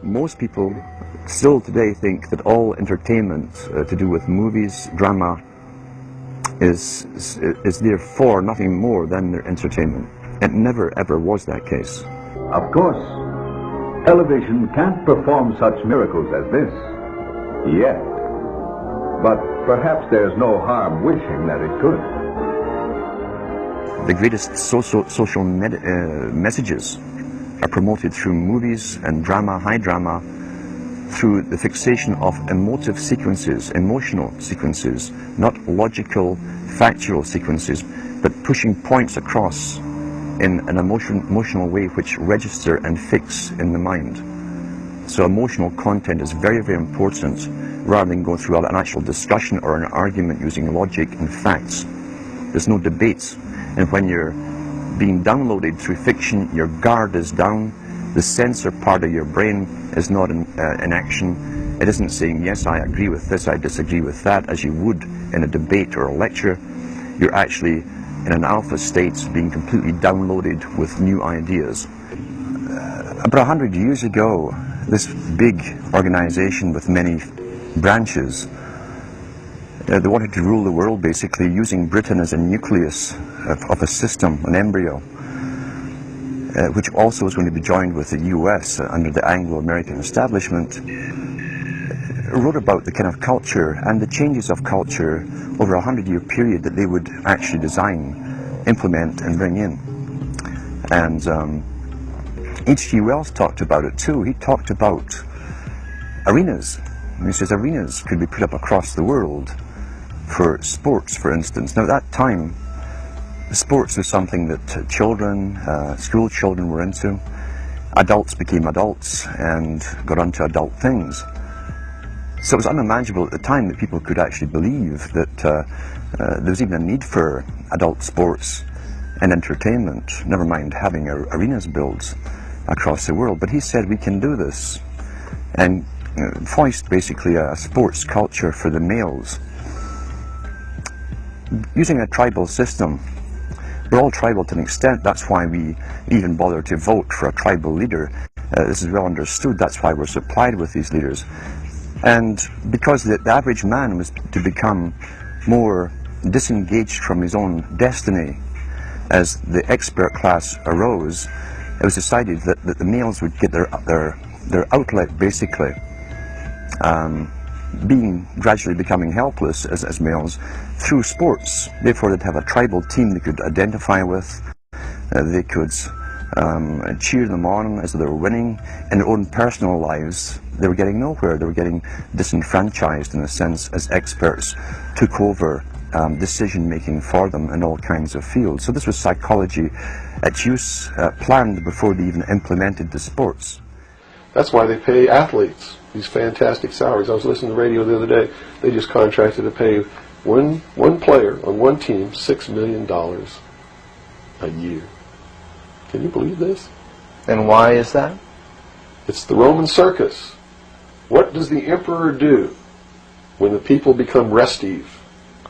Most people still today think that all entertainment to do with movies, drama, is therefore nothing more than their entertainment. It never ever was that case. Of course, television can't perform such miracles as this, yet. But perhaps there's no harm wishing that it could. The greatest social messages are promoted through movies and drama, high drama, through the fixation of emotive sequences, emotional sequences, not logical, factual sequences, but pushing points across in an emotional way which register and fix in the mind. So emotional content is very, very important, rather than going through an actual discussion or an argument using logic and facts. There's no debates. And when you're being downloaded through fiction, your guard is down, the sensor part of your brain is not in action. It isn't saying, yes, I agree with this, I disagree with that, as you would in a debate or a lecture. You're actually in an alpha state, being completely downloaded with new ideas. About 100 years ago, this big organization with many branches, they wanted to rule the world basically using Britain as a nucleus of a system, an embryo, which also was going to be joined with the US under the Anglo-American establishment, wrote about the kind of culture and the changes of culture over a 100-year period that they would actually design, implement and bring in. And H.G. Wells talked about it too. He talked about arenas. And he says arenas could be put up across the world for sports, for instance. Now at that time, sports was something that children, school children were into. Adults became adults and got onto adult things. So it was unimaginable at the time that people could actually believe that there was even a need for adult sports and entertainment, never mind having arenas built across the world. But he said we can do this, and foist basically a sports culture for the males using a tribal system. We're all tribal to an extent. That's why we even bother to vote for a tribal leader. This is well understood. That's why we're supplied with these leaders. And because the average man was to become more disengaged from his own destiny as the expert class arose, it was decided that the males would get their outlet basically, being gradually becoming helpless as males through sports. Therefore they'd have a tribal team they could identify with, they could cheer them on as they were winning. In their own personal lives they were getting nowhere, they were getting disenfranchised in a sense as experts took over decision making for them in all kinds of fields. So this was psychology at use, planned before they even implemented the sports. That's why they pay athletes these fantastic salaries. I was listening to the radio the other day. They just contracted to pay one player on one team $6 million a year. Can you believe this? And why is that? It's the Roman circus. What does the emperor do when the people become restive,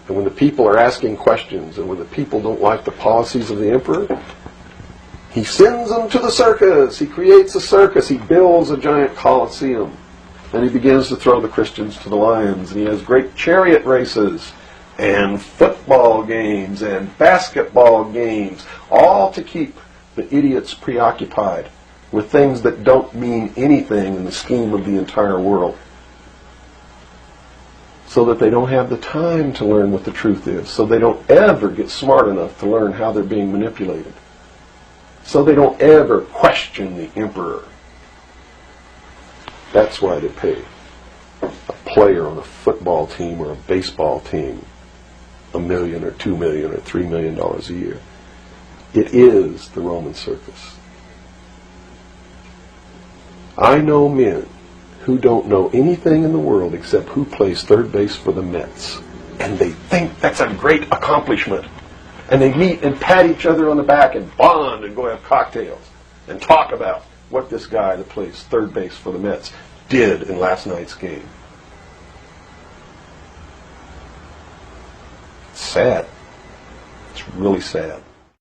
and when the people are asking questions, and when the people don't like the policies of the emperor? He sends them to the circus. He creates a circus. He builds a giant coliseum. And he begins to throw the Christians to the lions. And he has great chariot races and football games and basketball games, all to keep the idiots preoccupied with things that don't mean anything in the scheme of the entire world, so that they don't have the time to learn what the truth is, so they don't ever get smart enough to learn how they're being manipulated, so they don't ever question the emperor. That's why they pay a player on a football team or a baseball team $1 million or $2 million or $3 million a year. It is the Roman circus. I know men who don't know anything in the world except who plays third base for the Mets, and they think that's a great accomplishment. And they meet and pat each other on the back and bond and go have cocktails and talk about what this guy that plays third base for the Mets did in last night's game. It's sad. It's really sad.